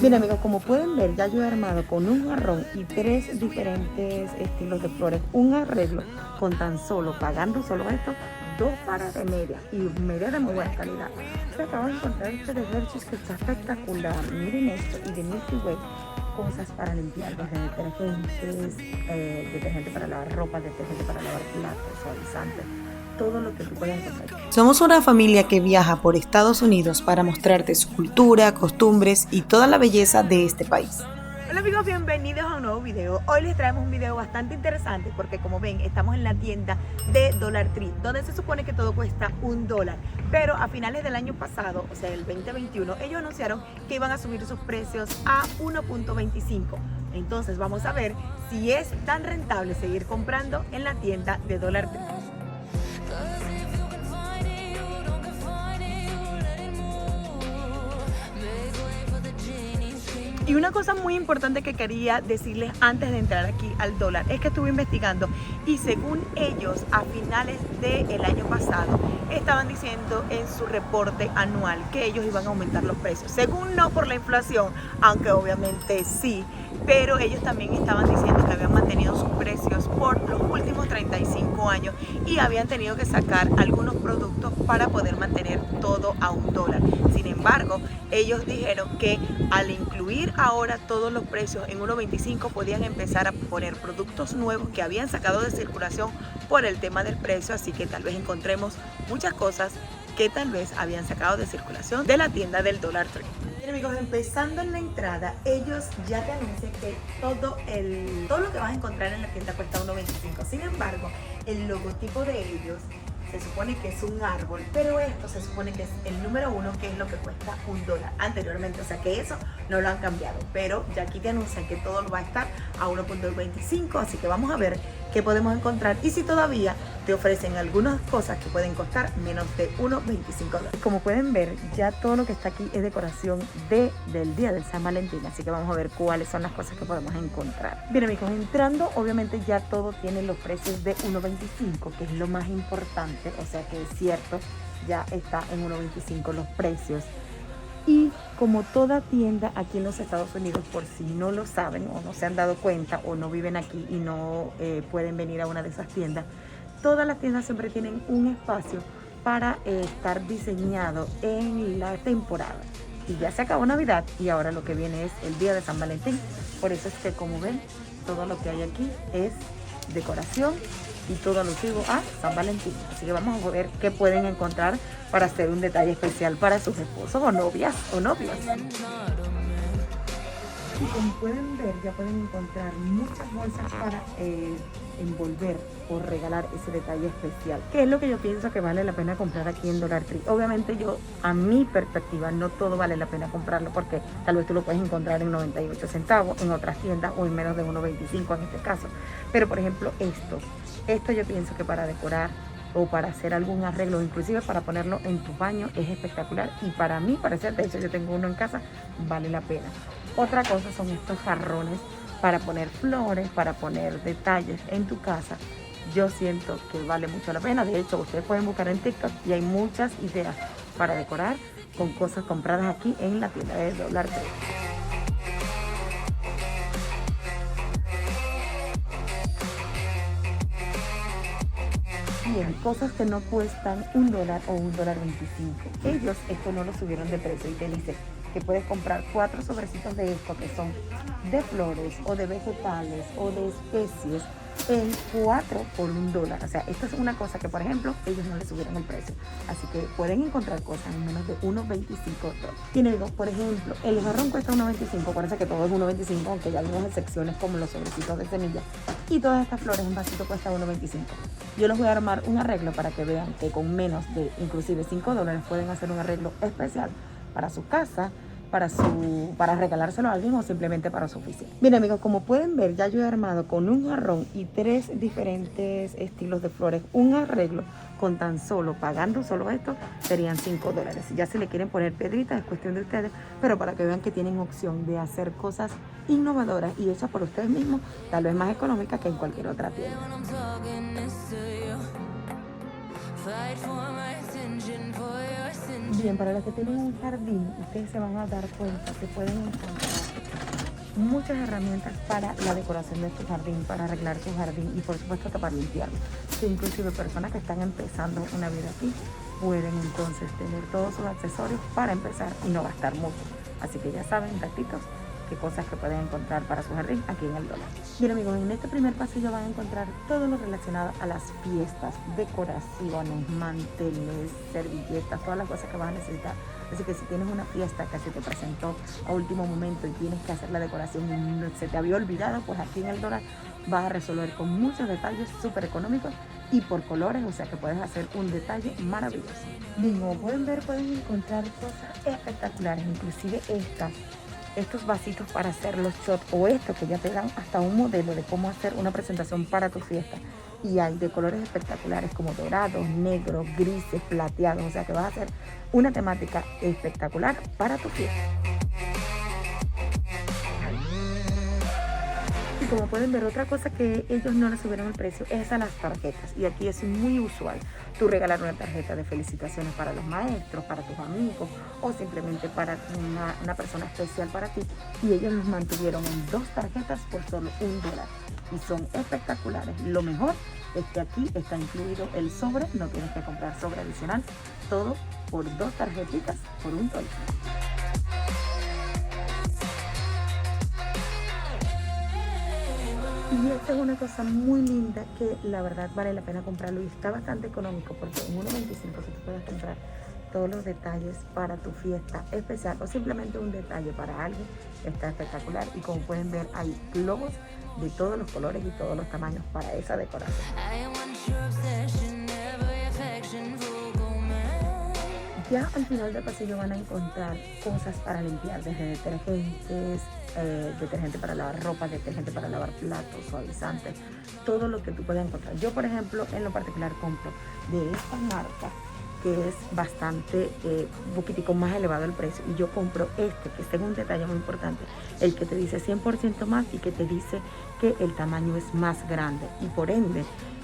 Bien amigos, como pueden ver, ya yo he armado con un jarrón y 3 diferentes estilos de flores un arreglo con tan solo, pagando solo esto, 2 varas de media y media de muy buena calidad. Se acabo de encontrar este de Hershey's que está espectacular. Miren esto, y de Milky Way, cosas para limpiar, desde detergentes, detergente para lavar ropa, detergente para lavar platos, suavizante, todo lo que tú puedas encontrar. Somos una familia que viaja por Estados Unidos para mostrarte su cultura, costumbres y toda la belleza de este país. Hola amigos, bienvenidos a un nuevo video. Hoy les traemos un video bastante interesante porque como ven estamos en la tienda de Dollar Tree, donde se supone que todo cuesta $1, pero a finales del año pasado, o sea el 2021, ellos anunciaron que iban a subir sus precios a 1.25. Entonces vamos a ver si es tan rentable seguir comprando en la tienda de Dollar Tree. Y una cosa muy importante que quería decirles antes de entrar aquí al dólar es que estuve investigando y según ellos a finales del año pasado estaban diciendo en su reporte anual que ellos iban a aumentar los precios. Según no por la inflación, aunque obviamente sí, pero ellos también estaban diciendo que habían mantenido sus precios por los últimos 35 años y habían tenido que sacar algunos productos para poder mantener todo a $1. Sin embargo, ellos dijeron que al incluir ahora todos los precios en 1.25 podían empezar a poner productos nuevos que habían sacado de circulación por el tema del precio, así que tal vez encontremos muchas cosas que tal vez habían sacado de circulación de la tienda del Dollar Tree. Bien amigos, empezando en la entrada, ellos ya te anuncian que todo lo que vas a encontrar en la tienda cuesta 1.25. Sin embargo, el logotipo de ellos se supone que es un árbol, pero esto se supone que es el número 1, que es lo que cuesta $1 anteriormente, o sea que eso no lo han cambiado, pero ya aquí te anuncian que todo lo va a estar a 1.25, así que vamos a ver qué podemos encontrar y si todavía te ofrecen algunas cosas que pueden costar menos de 1.25 dólares. Como pueden ver, ya todo lo que está aquí es decoración del día del San Valentín, así que vamos a ver cuáles son las cosas que podemos encontrar. Bien amigos, entrando obviamente ya todo tiene los precios de 1.25, que es lo más importante, o sea que es cierto, ya está en 1.25 los precios. Y como toda tienda aquí en los Estados Unidos, por si no lo saben o no se han dado cuenta o no viven aquí y no pueden venir a una de esas tiendas, todas las tiendas siempre tienen un espacio para estar diseñado en la temporada. Y ya se acabó Navidad y ahora lo que viene es el día de San Valentín. Por eso es que como ven, todo lo que hay aquí es decoración y todo alusivo a San Valentín. Así que vamos a ver qué pueden encontrar para hacer un detalle especial para sus esposos o novias o novios. Y como pueden ver, ya pueden encontrar muchas bolsas para envolver o regalar ese detalle especial, que es lo que yo pienso que vale la pena comprar aquí en Dollar Tree. Obviamente yo, a mi perspectiva, no todo vale la pena comprarlo porque tal vez tú lo puedes encontrar en 98 centavos en otras tiendas o en menos de 1.25 en este caso. Pero por ejemplo esto yo pienso que para decorar o para hacer algún arreglo, inclusive para ponerlo en tu baño, es espectacular y para mí parecer, de hecho yo tengo uno en casa, vale la pena. Otra cosa son estos jarrones para poner flores, para poner detalles en tu casa. Yo siento que vale mucho la pena. De hecho, ustedes pueden buscar en TikTok y hay muchas ideas para decorar con cosas compradas aquí en la tienda de Dollar Tree. Bien, cosas que no cuestan $1 o $1.25. Ellos esto no lo subieron de precio y te dicen que puedes comprar 4 sobrecitos de esto que son de flores o de vegetales o de especies en 4 por $1. O sea, esto es una cosa que por ejemplo ellos no le subieron el precio. Así que pueden encontrar cosas en menos de 1.25 dólares. Tiene, por ejemplo, el jarrón cuesta 1.25. Acuérdense que todo es 1.25, aunque ya vimos excepciones como los sobrecitos de semillas. Y todas estas flores en vasito cuesta 1.25. Yo les voy a armar un arreglo para que vean que con menos de inclusive $5 pueden hacer un arreglo especial para su casa, para regalárselo a alguien o simplemente para su oficina. Bien amigos, como pueden ver, ya yo he armado con un jarrón y 3 diferentes estilos de flores un arreglo con tan solo, pagando solo esto, serían $5. Si ya se le quieren poner piedritas, es cuestión de ustedes, pero para que vean que tienen opción de hacer cosas innovadoras y hechas por ustedes mismos, tal vez más económicas que en cualquier otra tienda. Bien, para los que tienen un jardín, ustedes se van a dar cuenta que pueden encontrar muchas herramientas para la decoración de tu jardín, para arreglar tu jardín y por supuesto que para limpiarlo. Que inclusive personas que están empezando una vida aquí pueden entonces tener todos sus accesorios para empezar y no gastar mucho. Así que ya saben, gatitos, qué cosas que pueden encontrar para su jardín aquí en el dólar. Bien amigos, en este primer pasillo van a encontrar todo lo relacionado a las fiestas, decoraciones, manteles, servilletas, todas las cosas que vas a necesitar. Así que si tienes una fiesta que se te presentó a último momento y tienes que hacer la decoración y se te había olvidado, pues aquí en el dólar vas a resolver con muchos detalles súper económicos y por colores, o sea que puedes hacer un detalle maravilloso. Bien, como pueden ver, pueden encontrar cosas espectaculares, inclusive estos vasitos para hacer los shots o esto que ya te dan hasta un modelo de cómo hacer una presentación para tu fiesta. Y hay de colores espectaculares como dorados, negros, grises, plateados, o sea que vas a hacer una temática espectacular para tu fiesta. Y como pueden ver, otra cosa que ellos no le subieron el precio es a las tarjetas. Y aquí es muy usual tú regalar una tarjeta de felicitaciones para los maestros, para tus amigos o simplemente para una persona especial para ti. Y ellos los mantuvieron en 2 tarjetas por solo $1. Y son espectaculares. Lo mejor es que aquí está incluido el sobre, no tienes que comprar sobre adicional, todo por 2 tarjetitas por $1. Y esta es una cosa muy linda que la verdad vale la pena comprarlo y está bastante económico porque en 1.25 si tú puedes comprar todos los detalles para tu fiesta especial o simplemente un detalle para alguien, está espectacular. Y como pueden ver hay globos de todos los colores y todos los tamaños para esa decoración. Ya al final del pasillo van a encontrar cosas para limpiar, desde detergentes, detergente para lavar ropa, detergente para lavar platos, suavizantes, todo lo que tú puedas encontrar. Yo, por ejemplo, en lo particular compro de esta marca que es bastante, un poquitico más elevado el precio, y yo compro que es un detalle muy importante, el que te dice 100% más y que te dice que el tamaño es más grande y por ende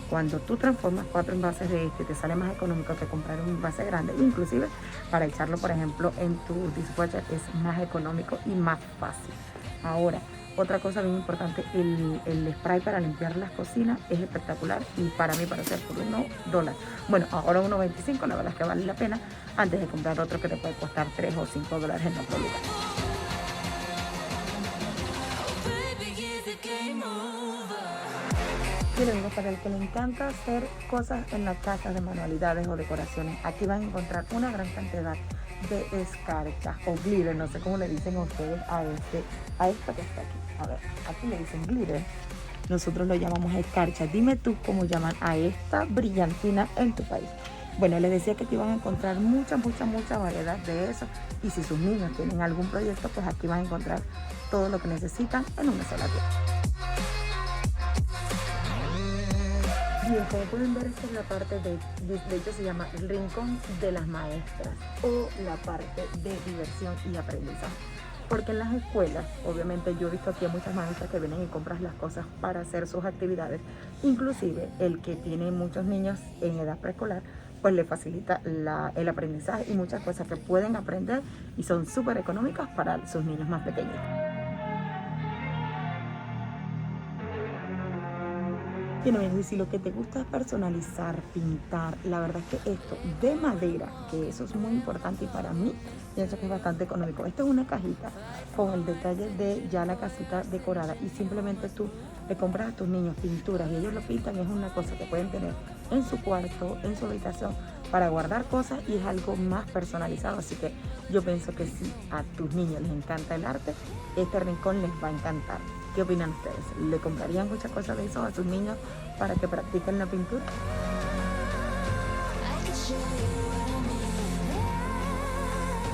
cuando tú transformas 4 envases de te sale más económico que comprar un envase grande. Inclusive para echarlo, por ejemplo, en tu dishwasher es más económico y más fácil. Ahora, otra cosa bien importante, el spray para limpiar las cocinas es espectacular y para mí parecer por $1. Bueno, ahora $1.25, la verdad es que vale la pena antes de comprar otro que te puede costar $3 o $5 en otro lugar. Miren amigos, para el que le encanta hacer cosas en las casas de manualidades o decoraciones, aquí van a encontrar una gran cantidad de escarcha o glitter, no sé cómo le dicen ustedes a esto que está aquí. A ver, aquí le dicen glitter, nosotros lo llamamos escarcha. Dime tú cómo llaman a esta brillantina en tu país. Bueno, les decía que aquí van a encontrar mucha variedad de eso, y si sus niños tienen algún proyecto, pues aquí van a encontrar todo lo que necesitan en una sola tienda. Bien, como pueden ver, esta es la parte de hecho se llama el rincón de las maestras o la parte de diversión y aprendizaje. Porque en las escuelas, obviamente yo he visto aquí a muchas maestras que vienen y compran las cosas para hacer sus actividades. Inclusive el que tiene muchos niños en edad preescolar, pues le facilita el aprendizaje y muchas cosas que pueden aprender y son súper económicas para sus niños más pequeños. Bien amigos, y si lo que te gusta es personalizar, pintar, la verdad es que esto de madera, que eso es muy importante y para mí pienso que es bastante económico. Esta es una cajita con el detalle de ya la casita decorada y simplemente tú le compras a tus niños pinturas y ellos lo pintan y es una cosa que pueden tener en su cuarto, en su habitación para guardar cosas y es algo más personalizado. Así que yo pienso que si a tus niños les encanta el arte, este rincón les va a encantar. ¿Qué opinan ustedes? ¿Le comprarían muchas cosas de eso a sus niños para que practiquen la pintura?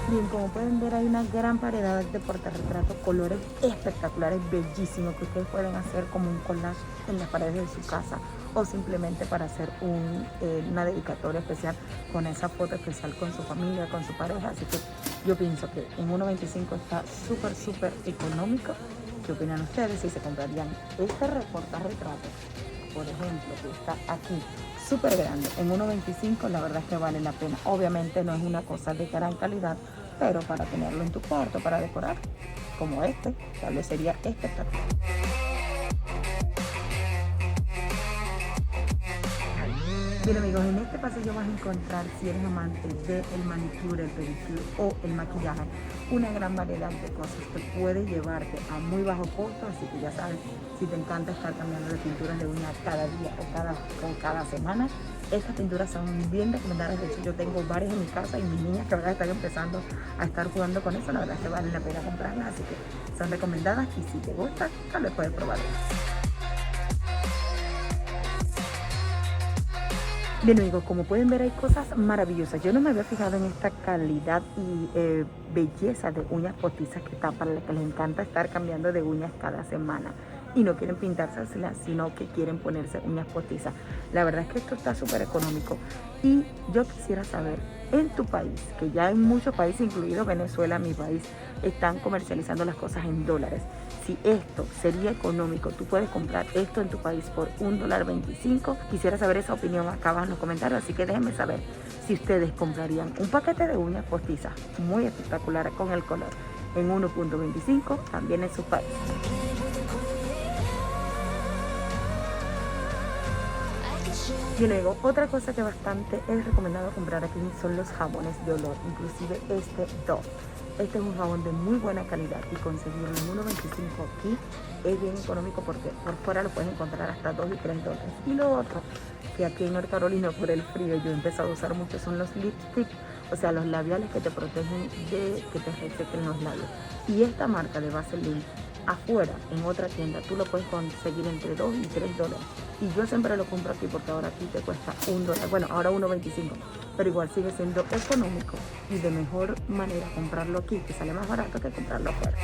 Bien, como pueden ver hay una gran variedad de portarretratos, colores espectaculares, bellísimos, que ustedes pueden hacer como un collage en las paredes de su casa o simplemente para hacer una dedicatoria especial con esa foto especial con su familia, con su pareja. Así que yo pienso que en 1.25 está súper económico. ¿Qué opinan ustedes? Si se comprarían este portarretrato, por ejemplo, que está aquí, súper grande, en 1.25, la verdad es que vale la pena. Obviamente no es una cosa de gran calidad, pero para tenerlo en tu cuarto, para decorar, como este, tal vez sería espectacular. Bien amigos, en este pasillo vas a encontrar, si eres amante del manicure, el pedicure o el maquillaje, una gran variedad de cosas que puede llevarte a muy bajo costo, así que ya sabes, si te encanta estar cambiando de pinturas de uñas cada día o cada semana, estas pinturas son bien recomendadas. De hecho, yo tengo varias en mi casa y mis niñas que ahora están empezando a estar jugando con eso, la verdad es que vale la pena comprarlas, así que son recomendadas y si te gusta, tal vez puedes probarlas. Bien amigos, como pueden ver hay cosas maravillosas. Yo no me había fijado en esta calidad y belleza de uñas postizas que están para los que les encanta estar cambiando de uñas cada semana y no quieren pintárselas, sino que quieren ponerse uñas postizas. La verdad es que esto está súper económico y yo quisiera saber, en tu país, que ya en muchos países, incluido Venezuela, mi país, están comercializando las cosas en dólares. Si esto sería económico, tú puedes comprar esto en tu país por $1.25. Quisiera saber esa opinión acá abajo en los comentarios, así que déjenme saber si ustedes comprarían un paquete de uñas postizas muy espectacular con el color en 1.25 también en su país. Y luego, otra cosa que bastante es recomendado comprar aquí son los jabones de olor, inclusive este Dove. Este es un jabón de muy buena calidad y conseguirlo en 1.25 aquí es bien económico porque por fuera lo puedes encontrar hasta $2 y $3. Y lo otro, que aquí en North Carolina por el frío yo he empezado a usar mucho, son los lipsticks, o sea, los labiales que te protegen de que te resequen los labios. Y esta marca de Vaseline, afuera, en otra tienda, tú lo puedes conseguir entre $2 y $3. Y yo siempre lo compro aquí porque ahora aquí te cuesta $1, bueno, ahora 1.25, pero igual sigue siendo económico y de mejor manera comprarlo aquí, que sale más barato que comprarlo afuera.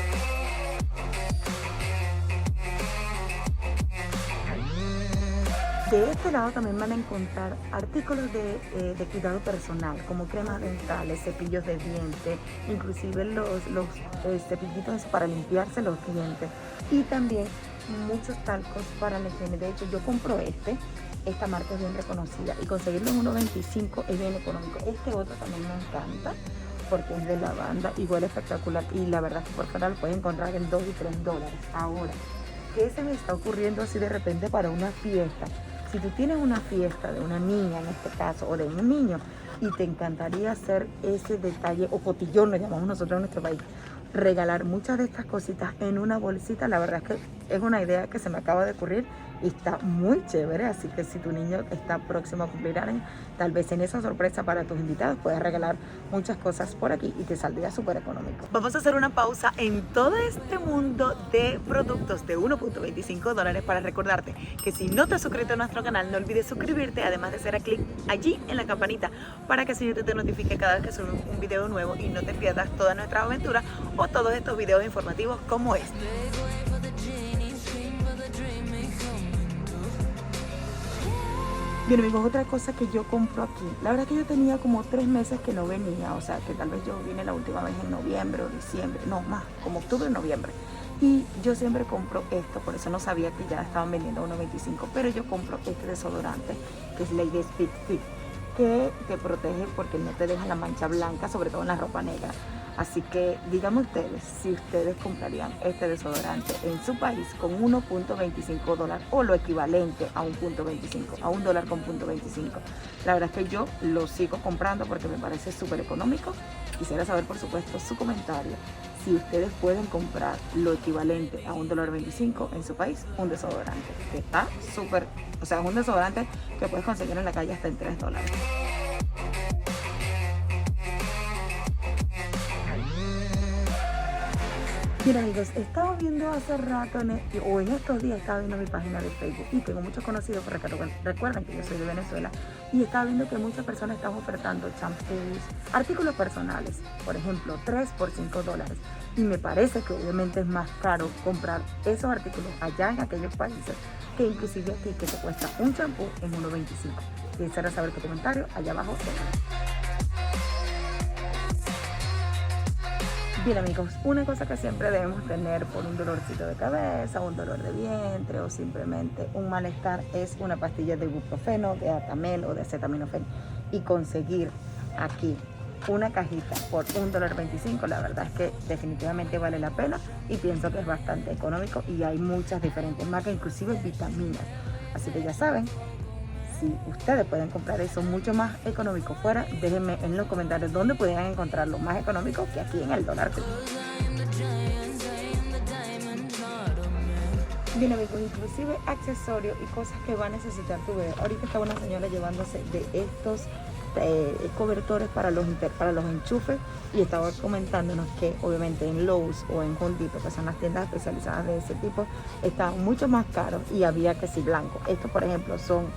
De este lado también van a encontrar artículos de cuidado personal, como cremas dentales, cepillos de dientes, inclusive los cepillitos para limpiarse los dientes y también muchos talcos para la higiene. De hecho, yo compro esta marca es bien reconocida y conseguirlo en 1.25 es bien económico. Este otro también me encanta porque es de lavanda, igual espectacular y la verdad que por fuera lo puedes encontrar en $2 y $3. Ahora, ¿qué se me está ocurriendo así de repente para una fiesta? Si tú tienes una fiesta de una niña en este caso o de un niño y te encantaría hacer ese detalle o cotillón, lo llamamos nosotros en nuestro país, regalar muchas de estas cositas en una bolsita, la verdad es que es una idea que se me acaba de ocurrir y está muy chévere, así que si tu niño está próximo a cumplir años, tal vez en esa sorpresa para tus invitados puedes regalar muchas cosas por aquí y te saldría súper económico. Vamos a hacer una pausa en todo este mundo de productos de $1.25 para recordarte que si no te has suscrito a nuestro canal, no olvides suscribirte, además de hacer clic allí en la campanita para que así te notifique cada vez que subimos un video nuevo y no te pierdas todas nuestras aventuras o todos estos videos informativos como este. Bien amigos, otra cosa que yo compro aquí, la verdad que yo tenía como 3 meses que no venía, o sea que tal vez yo vine la última vez en noviembre o diciembre, no más, como octubre o noviembre. Y yo siempre compro esto, por eso no sabía que ya estaban vendiendo a 1.25, pero yo compro este desodorante que es Lady Speed Fit, que te protege porque no te deja la mancha blanca, sobre todo en la ropa negra. Así que díganme ustedes si ustedes comprarían este desodorante en su país con $1.25 o lo equivalente a $1.25, a $1 con $1.25. La verdad es que yo lo sigo comprando porque me parece súper económico. Quisiera saber por supuesto su comentario si ustedes pueden comprar lo equivalente a $1.25 en su país, un desodorante que está súper, o sea, es un desodorante que puedes conseguir en la calle hasta en $3. Mira amigos, estaba viendo hace rato o en estos días estaba viendo mi página de Facebook y tengo muchos conocidos porque recuerden que yo soy de Venezuela y estaba viendo que muchas personas están ofertando champús, artículos personales, por ejemplo 3 por $5 y me parece que obviamente es más caro comprar esos artículos allá en aquellos países que inclusive aquí que te cuesta un champú en 1.25. Quisiera saber tu comentario allá abajo. Bien amigos, una cosa que siempre debemos tener por un dolorcito de cabeza, un dolor de vientre o simplemente un malestar es una pastilla de ibuprofeno, de Atamel o de acetaminofén y conseguir aquí una cajita por $1.25, la verdad es que definitivamente vale la pena y pienso que es bastante económico y hay muchas diferentes marcas, inclusive vitaminas. Así que ya saben, si ustedes pueden comprar eso mucho más económico fuera, déjenme en los comentarios dónde podrían encontrarlo más económico que aquí en el Dollar Tree. Bien amigos, inclusive accesorios y cosas que va a necesitar tu bebé. Ahorita estaba una señora llevándose de estos cobertores para los enchufes y estaba comentándonos que obviamente en Lowe's o en Home Depot, que son las tiendas especializadas de ese tipo, estaban mucho más caros y había que si blanco. Estos por ejemplo son,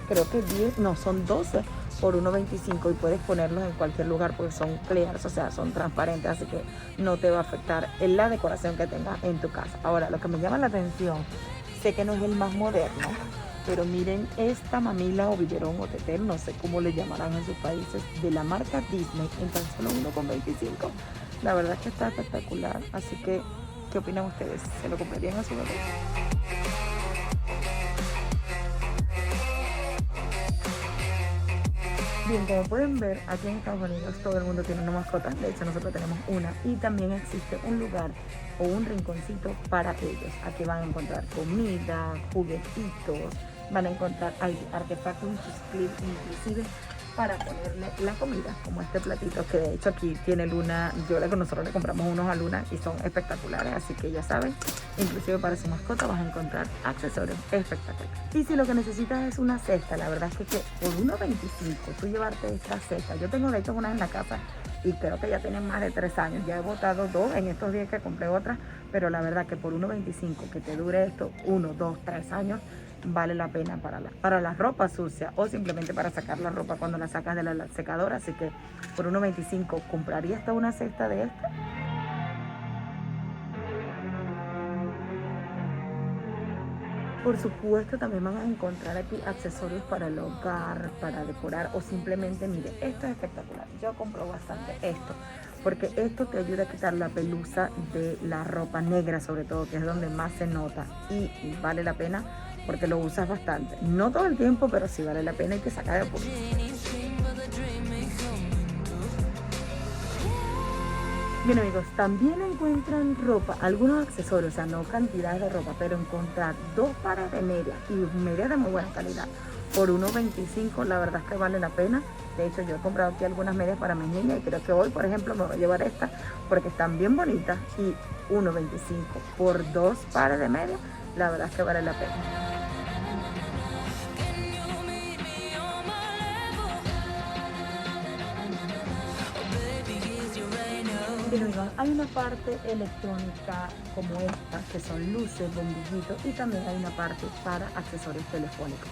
creo que 10, no, son 12 por $1.25 y puedes ponerlos en cualquier lugar porque son clears, o sea, son transparentes, así que no te va a afectar en la decoración que tengas en tu casa. Ahora, lo que me llama la atención, sé que no es el más moderno, pero miren esta mamila o biberón o tetero, no sé cómo le llamarán en sus países, de la marca Disney, en tan solo $1.25. La verdad es que está espectacular, así que, ¿qué opinan ustedes? ¿Se lo comprarían a su bebé? Bien, como pueden ver, aquí en Estados Unidos todo el mundo tiene una mascota, de hecho nosotros tenemos una y también existe un lugar o un rinconcito para ellos. Aquí van a encontrar comida, juguetitos, van a encontrar artefactos inclusive para ponerle la comida, como este platito que de hecho aquí tiene Luna. Nosotros le compramos unos a Luna y son espectaculares, así que ya saben, inclusive para su mascota vas a encontrar accesorios espectaculares. Y si lo que necesitas es una cesta, la verdad es que por $1.25 tú llevarte esta cesta, yo tengo de hecho una en la casa y creo que ya tienen más de 3 años, ya he botado 2 en estos días que compré otra, pero la verdad que por $1.25 que te dure esto 1, 2, 3 años, vale la pena para la ropa sucia o simplemente para sacar la ropa cuando la sacas de la secadora. Así que por $1.25 compraría hasta una cesta de esta. Por supuesto también van a encontrar aquí accesorios para el hogar, para decorar o simplemente, mire, esto es espectacular. Yo compro bastante esto porque esto te ayuda a quitar la pelusa de la ropa negra, sobre todo, que es donde más se nota y vale la pena porque lo usas bastante. No todo el tiempo, pero sí vale la pena y te saca de apuro. Bien amigos, también encuentran ropa, algunos accesorios, o sea, no cantidad de ropa, pero encontrar 2 pares de medias y medias de muy buena calidad por $1.25, la verdad es que vale la pena. De hecho, yo he comprado aquí algunas medias para mis niñas y creo que hoy, por ejemplo, me voy a llevar esta porque están bien bonitas y $1.25 por 2 pares de medias, la verdad es que vale la pena. Bien amigos, hay una parte electrónica como esta, que son luces, bombillitos, y también hay una parte para accesorios telefónicos,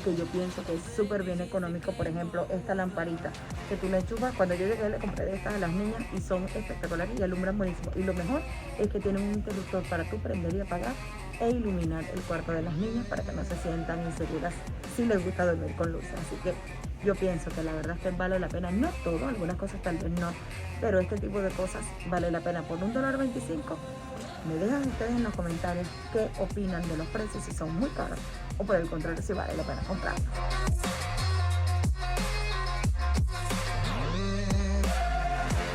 que yo pienso que es súper bien económico. Por ejemplo, esta lamparita que tú le enchufas, cuando yo llegué le compré de estas a las niñas y son espectaculares y alumbran buenísimo. Y lo mejor es que tienen un interruptor para tú prender y apagar e iluminar el cuarto de las niñas para que no se sientan inseguras si les gusta dormir con luces. Así que yo pienso que la verdad es que vale la pena, no todo, algunas cosas tal vez no, pero este tipo de cosas vale la pena por $1.25. Me dejan ustedes en los comentarios qué opinan de los precios, si son muy caros o por el contrario si vale la pena comprarlos.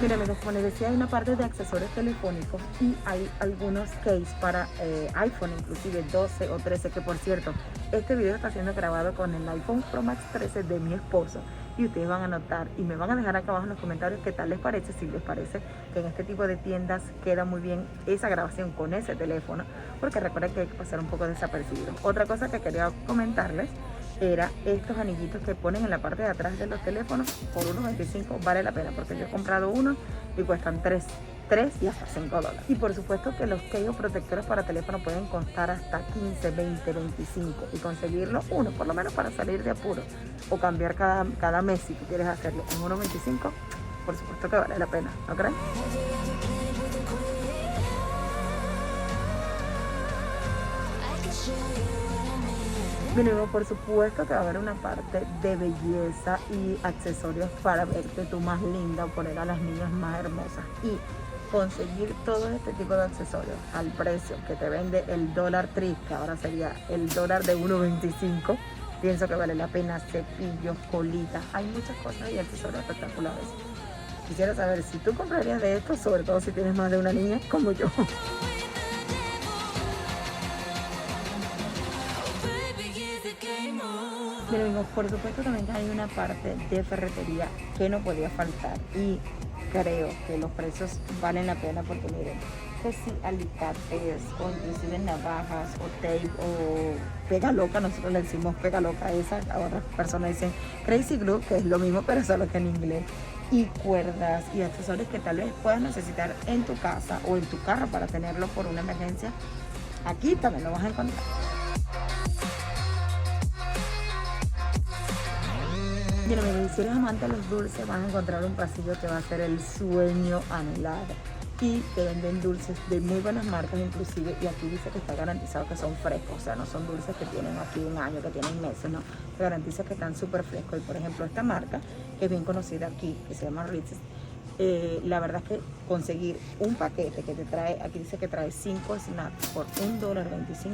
Mira amigos, como les decía, hay una parte de accesorios telefónicos y hay algunos case para iPhone, inclusive 12 o 13, que por cierto, este video está siendo grabado con el iPhone Pro Max 13 de mi esposo y ustedes van a notar y me van a dejar acá abajo en los comentarios qué tal les parece, si les parece que en este tipo de tiendas queda muy bien esa grabación con ese teléfono, porque recuerden que hay que pasar un poco desapercibido. Otra cosa que quería comentarles era estos anillitos que ponen en la parte de atrás de los teléfonos por $1.25, vale la pena porque yo he comprado uno y cuestan 3 y hasta $5. Y por supuesto que los sellos protectores para teléfono pueden costar hasta 15, 20, 25 y conseguirlo uno por lo menos para salir de apuro o cambiar cada mes si tú quieres hacerlo en $1.25, por supuesto que vale la pena, ¿no creen? Bien, por supuesto que va a haber una parte de belleza y accesorios para verte tú más linda o poner a las niñas más hermosas y conseguir todo este tipo de accesorios al precio que te vende el Dollar Tree, que ahora sería el dólar de $1.25. Pienso que vale la pena. Cepillos, colitas, hay muchas cosas y accesorios espectaculares. quisiera saber si tú comprarías de esto, sobre todo si tienes más de una niña como yo. Pero amigos, por supuesto también hay una parte de ferretería que no podía faltar y creo que los precios valen la pena porque miren, que si alicates o inclusive navajas o tape o pega loca, nosotros le decimos pega loca a esa, a otras personas dicen crazy glue, que es lo mismo pero solo que en inglés, y cuerdas y accesorios que tal vez puedas necesitar en tu casa o en tu carro para tenerlo por una emergencia, aquí también lo vas a encontrar. Mira, si eres amante de los dulces, vas a encontrar un pasillo que va a ser el sueño anhelado. Y te venden dulces de muy buenas marcas inclusive, y aquí dice que está garantizado que son frescos, o sea, no son dulces que tienen aquí un año, que tienen meses, no, te garantiza que están súper frescos. Y por ejemplo esta marca, que es bien conocida aquí, que se llama Ritz, la verdad es que conseguir un paquete que te trae, aquí dice que trae 5 snacks por $1.25,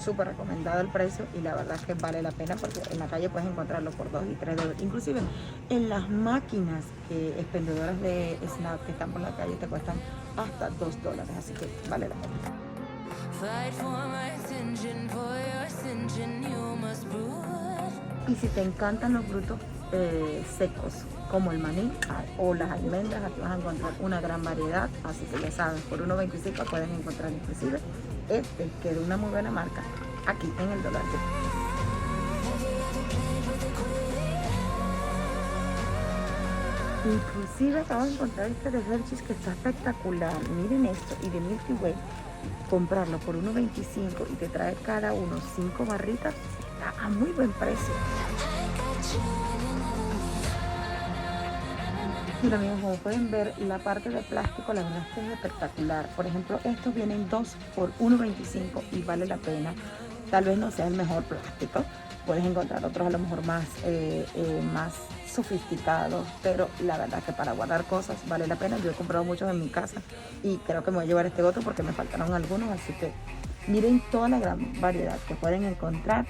súper recomendado el precio y la verdad es que vale la pena porque en la calle puedes encontrarlo por $2 y $3. Inclusive en las máquinas expendedoras de snack que están por la calle te cuestan hasta $2, así que vale la pena. Y si te encantan los frutos secos como el maní o las almendras, aquí vas a encontrar una gran variedad, así que ya sabes, por $1.25 pueden encontrar inclusive este, que es de una muy buena marca, aquí en el Dollar Tree. Inclusive acabo de encontrar este de Hershey's que está espectacular, miren esto, y de Milky Way, comprarlo por $1.25 y te trae cada uno 5 barritas, está a muy buen precio. Mira amigos, como pueden ver, la parte de plástico la verdad es que es espectacular. Por ejemplo, estos vienen 2 por $1.25 y vale la pena. Tal vez no sea el mejor plástico, puedes encontrar otros a lo mejor más sofisticados, pero la verdad es que para guardar cosas vale la pena. Yo he comprado muchos en mi casa y creo que me voy a llevar este otro porque me faltaron algunos, así que miren toda la gran variedad que pueden encontrar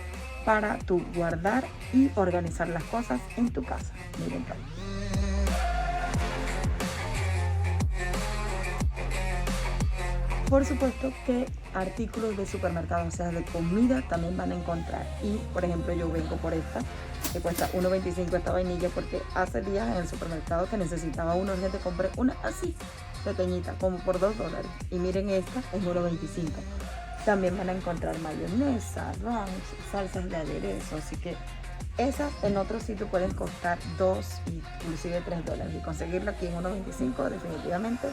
para tu guardar y organizar las cosas en tu casa. Miren todo. Por supuesto que artículos de supermercado, o sea, de comida, también van a encontrar. Y, por ejemplo, yo vengo por esta, que cuesta $1.25 esta vainilla, porque hace días en el supermercado que necesitaba uno, gente compré una así, pequeñita, como por $2. Y miren esta, es $1.25. También van a encontrar mayonesa, ranch, salsas de aderezo, así que esas en otro sitio pueden costar $2 y inclusive $3. Y conseguirlo aquí en $1.25 definitivamente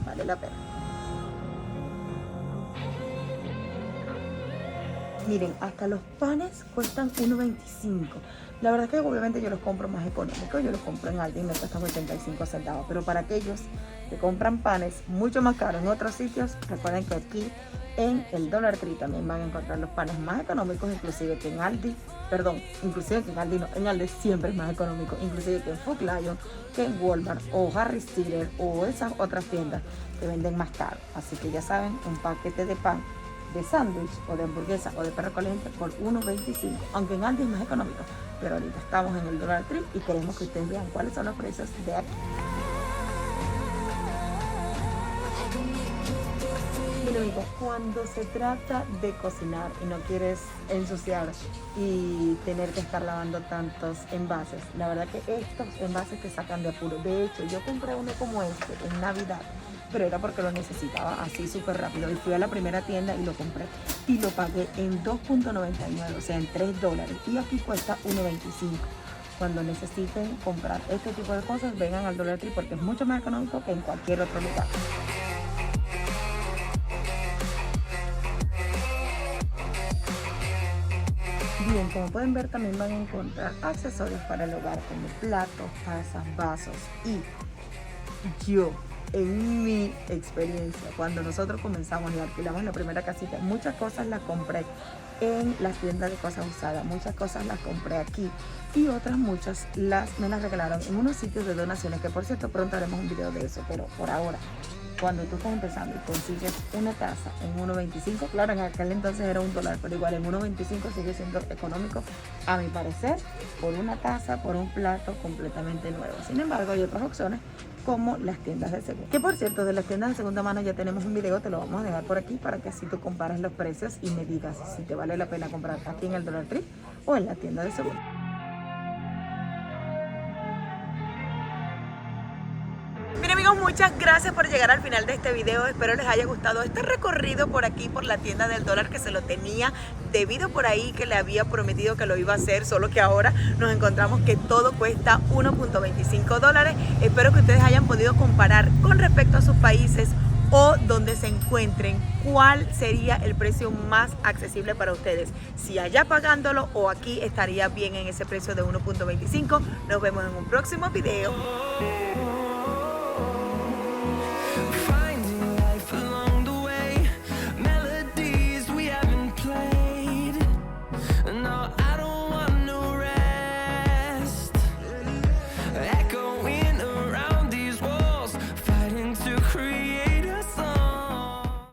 vale la pena. Miren, hasta los panes cuestan $1.25. La verdad es que obviamente yo los compro más económicos. Yo los compro en Aldi y me cuestan 85 centavos. Pero para aquellos que compran panes mucho más caros en otros sitios, recuerden que aquí en el Dollar Tree también van a encontrar los panes más económicos, inclusive que en Aldi. Perdón, inclusive que en Aldi no. En Aldi siempre es más económico. Inclusive que en Food Lion, que en Walmart o Harris Teeter o esas otras tiendas que venden más caro. Así que ya saben, un paquete de pan de sándwich o de hamburguesa o de perro caliente por $1.25, aunque en Aldi es más económico, pero ahorita estamos en el Dollar Tree y queremos que ustedes vean cuáles son los precios de aquí. Bueno amigos, cuando se trata de cocinar y no quieres ensuciar y tener que estar lavando tantos envases, la verdad que estos envases te sacan de apuro. De hecho, yo compré uno como este en Navidad, pero era porque lo necesitaba así súper rápido y fui a la primera tienda y lo compré y lo pagué en $2.99, o sea en $3, y aquí cuesta $1.25. Cuando necesiten comprar este tipo de cosas, vengan al Dollar Tree porque es mucho más económico que en cualquier otro lugar. Bien, como pueden ver también van a encontrar accesorios para el hogar como platos, tazas, vasos. Y yo, en mi experiencia, cuando nosotros comenzamos y alquilamos la primera casita, muchas cosas las compré en las tiendas de cosas usadas, muchas cosas las compré aquí y otras muchas me las regalaron en unos sitios de donaciones, que por cierto pronto haremos un video de eso, pero por ahora cuando tú estás empezando y consigues una taza en 1.25, claro, en aquel entonces era $1, pero igual en 1.25 sigue siendo económico, a mi parecer, por una taza, por un plato completamente nuevo. Sin embargo, hay otras opciones como las tiendas de segunda. Que por cierto, de las tiendas de segunda mano ya tenemos un video, te lo vamos a dejar por aquí para que así tú compares los precios y me digas si te vale la pena comprar aquí en el Dollar Tree o en la tienda de segunda. Bien amigos, muchas gracias por llegar al final de este video. Espero les haya gustado este recorrido por aquí, por la tienda del dólar, que se lo tenía debido por ahí, que le había prometido que lo iba a hacer, solo que ahora nos encontramos que todo cuesta $1.25. Espero que ustedes hayan podido comparar con respecto a sus países o donde se encuentren, cuál sería el precio más accesible para ustedes, si allá pagándolo o aquí estaría bien en ese precio de 1.25. Nos vemos en un próximo video.